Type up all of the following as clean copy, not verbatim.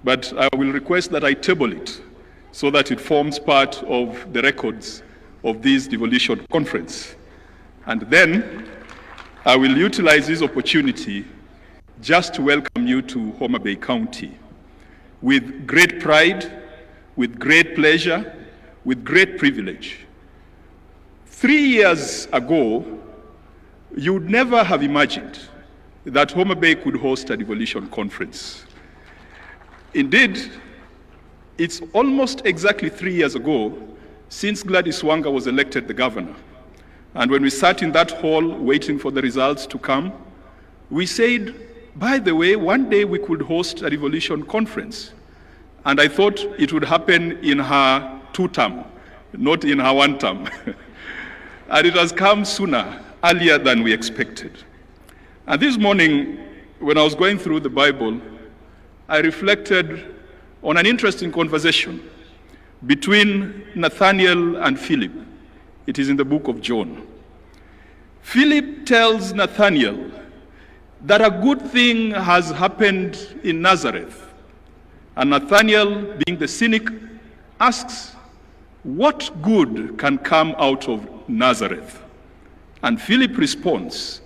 but I will request that I table it so that it forms part of the records of this devolution conference. And then I will utilize this opportunity just to welcome you to Homabay County with great pride, with great pleasure, with great privilege. 3 years ago, you would never have imagined that Homabay could host a devolution conference. Indeed, it's almost exactly 3 years ago since Gladys Wanga was elected the governor. And when we sat in that hall waiting for the results to come, we said, by the way, one day we could host a devolution conference. And I thought it would happen in her 2-term, not in her 1-term. And it has come sooner, earlier than we expected. And this morning, when I was going through the Bible, I reflected on an interesting conversation between Nathaniel and Philip. It is in the book of John. Philip tells Nathaniel that a good thing has happened in Nazareth. And Nathaniel, being the cynic, asks, what good can come out of Nazareth? And Philip responds,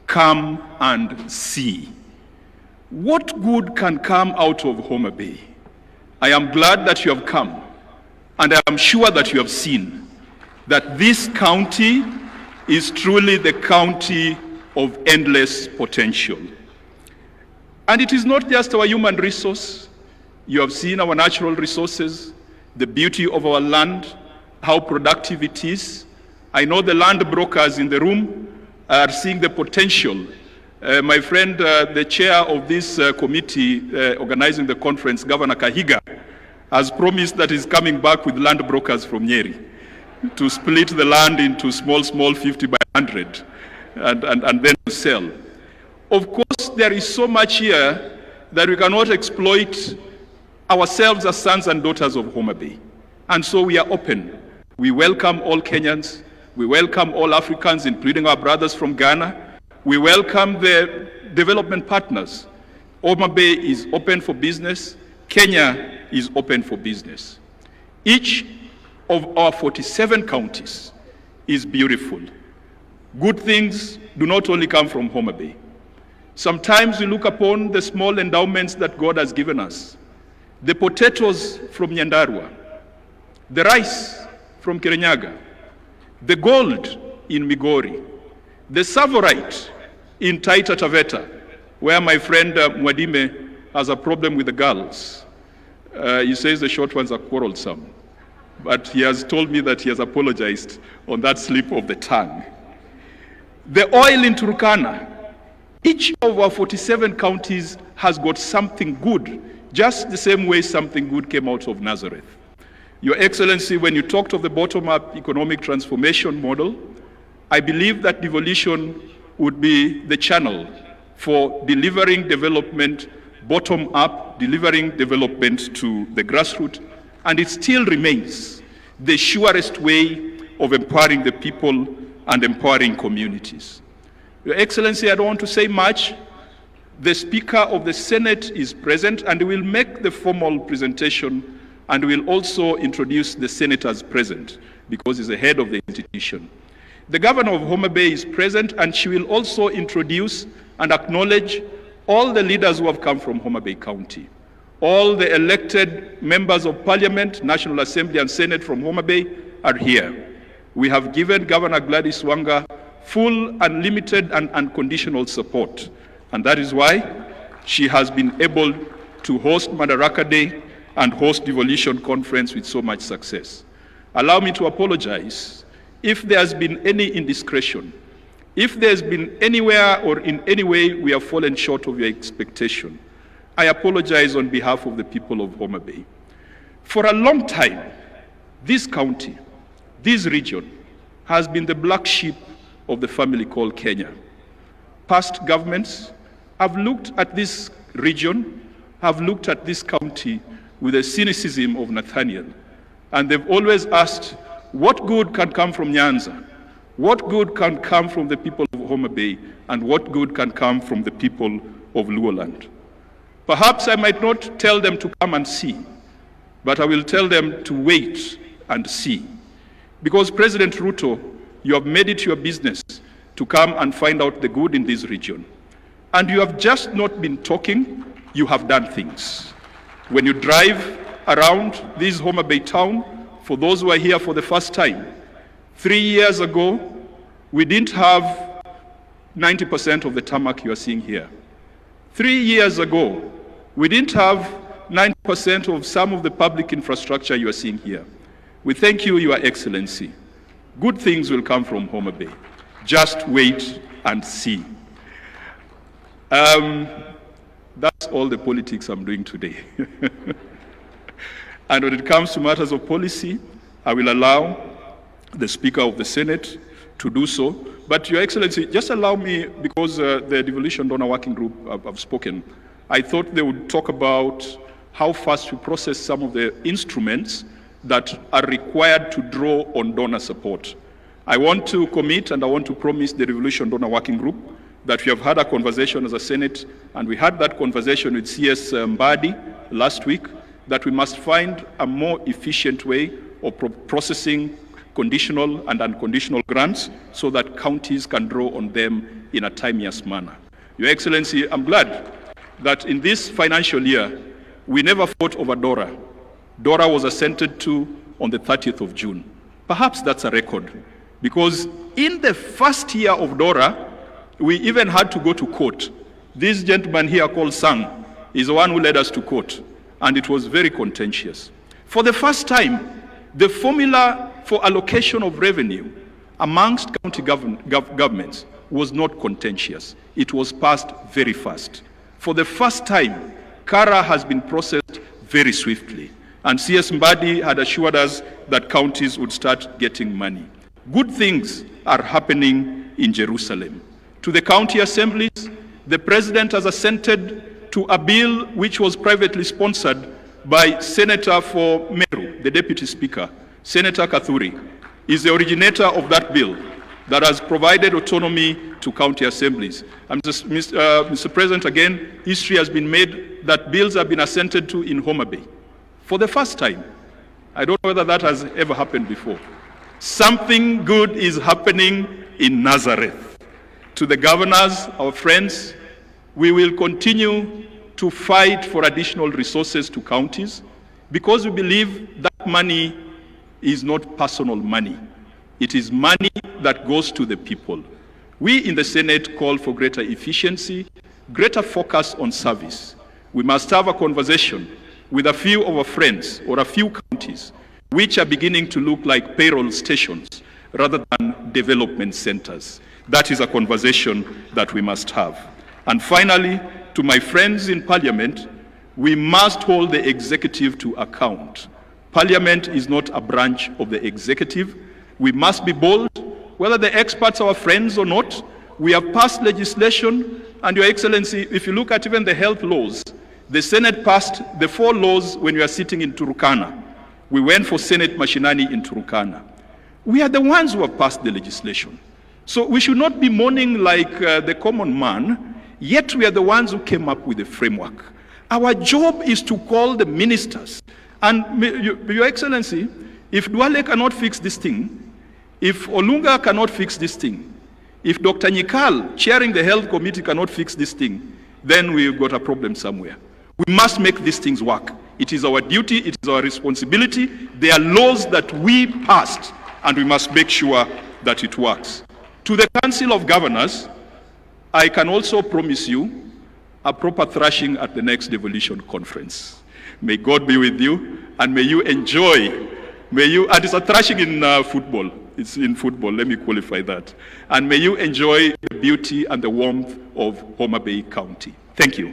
come and see. What good can come out of Homabay? I am glad that you have come, and I am sure that you have seen that this county is truly the county of endless potential. And it is not just our human resource. You have seen our natural resources, the beauty of our land, how productive it is. I know the land brokers in the room are seeing the potential. My friend, the chair of this committee organizing the conference, Governor Kahiga, has promised that he's coming back with land brokers from Nyeri to split the land into small 50 by 100 and then sell. Of course, there is so much here that we cannot exploit ourselves as sons and daughters of Homabay. And so we are open. We welcome all Kenyans. We welcome all Africans, including our brothers from Ghana. We welcome the development partners. Homabay is open for business. Kenya is open for business. Each of our 47 counties is beautiful. Good things do not only come from Homabay. Sometimes we look upon the small endowments that God has given us. The potatoes from Nyandarua, the rice from Kirinyaga, the gold in Migori, the savorite in Taita Taveta, where my friend Mwadime has a problem with the girls. He says the short ones are quarrelsome, but he has told me that he has apologized on that slip of the tongue. The oil in Turkana, each of our 47 counties has got something good, just the same way something good came out of Nazareth. Your Excellency, when you talked of the bottom-up economic transformation model, I believe that devolution would be the channel for delivering development bottom-up, delivering development to the grassroots, and it still remains the surest way of empowering the people and empowering communities. Your Excellency, I don't want to say much. The Speaker of the Senate is present and will make the formal presentation, and will also introduce the senators present because he's the head of the institution. The Governor of Homabay is present, and she will also introduce and acknowledge all the leaders who have come from Homabay County. All the elected members of Parliament, National Assembly and Senate from Homabay are here. We have given Governor Gladys Wanga full, unlimited and unconditional support. And that is why she has been able to host Madaraka Day and host devolution conference with so much success. Allow me to apologize if there has been any indiscretion, if there's been anywhere or in any way we have fallen short of your expectation. I apologize on behalf of the people of Homabay. For a long time, this county, this region, has been the black sheep of the family called Kenya. Past governments have looked at this region, have looked at this county with the cynicism of Nathaniel, and they've always asked, what good can come from Nyanza? What good can come from the people of Homabay? And what good can come from the people of Luoland? Perhaps I might not tell them to come and see, but I will tell them to wait and see. Because President Ruto, you have made it your business to come and find out the good in this region. And you have just not been talking, you have done things. When you drive around this Homabay town, for those who are here for the first time, 3 years ago, we didn't have 90% of the tarmac you are seeing here. 3 years ago, we didn't have 90% of some of the public infrastructure you are seeing here. We thank you, Your Excellency. Good things will come from Homabay. Just wait and see. That's all the politics I'm doing today. And when it comes to matters of policy, I will allow the Speaker of the Senate to do so. But Your Excellency, just allow me, because the Devolution Donor Working Group have spoken, I thought they would talk about how fast we process some of the instruments that are required to draw on donor support. I want to commit and I want to promise the Devolution Donor Working Group that we have had a conversation as a Senate, and we had that conversation with CS Mbadi last week, that we must find a more efficient way of processing conditional and unconditional grants so that counties can draw on them in a timeous manner. Your Excellency, I'm glad that in this financial year, we never fought over DORA. DORA was assented to on the 30th of June. Perhaps that's a record, because in the first year of DORA, we even had to go to court. This gentleman here called Sang is the one who led us to court, and it was very contentious. For the first time, the formula for allocation of revenue amongst county governments was not contentious. It was passed very fast. For the first time, CARA has been processed very swiftly, and CS Mbadi had assured us that counties would start getting money. Good things are happening in Jerusalem. To the county assemblies, the President has assented to a bill which was privately sponsored by Senator for Meru, the Deputy Speaker, Senator Kathuri, is the originator of that bill that has provided autonomy to county assemblies. And Mr. President, again, history has been made that bills have been assented to in Homabay for the first time. I don't know whether that has ever happened before. Something good is happening in Nazareth. To the governors, our friends, we will continue to fight for additional resources to counties, because we believe that money is not personal money. It is money that goes to the people. We in the Senate call for greater efficiency, greater focus on service. We must have a conversation with a few of our friends or a few counties which are beginning to look like payroll stations rather than development centers. That is a conversation that we must have. And finally, to my friends in Parliament, we must hold the executive to account. Parliament is not a branch of the executive. We must be bold, whether the experts are our friends or not. We have passed legislation, and Your Excellency, if you look at even the health laws, the Senate passed the 4 laws when we are sitting in Turkana. We went for Senate Mashinani in Turkana. We are the ones who have passed the legislation. So we should not be mourning like the common man, yet we are the ones who came up with the framework. Our job is to call the ministers. And Your Excellency, if Duale cannot fix this thing, if Olunga cannot fix this thing, if Dr. Nyikal, chairing the health committee, cannot fix this thing, then we've got a problem somewhere. We must make these things work. It is our duty, it is our responsibility. There are laws that we passed, and we must make sure that it works. To the Council of Governors, I can also promise you a proper thrashing at the next devolution conference. May God be with you, and may you enjoy, and it's a thrashing in football. It's in football, let me qualify that. And may you enjoy the beauty and the warmth of Homabay County. Thank you.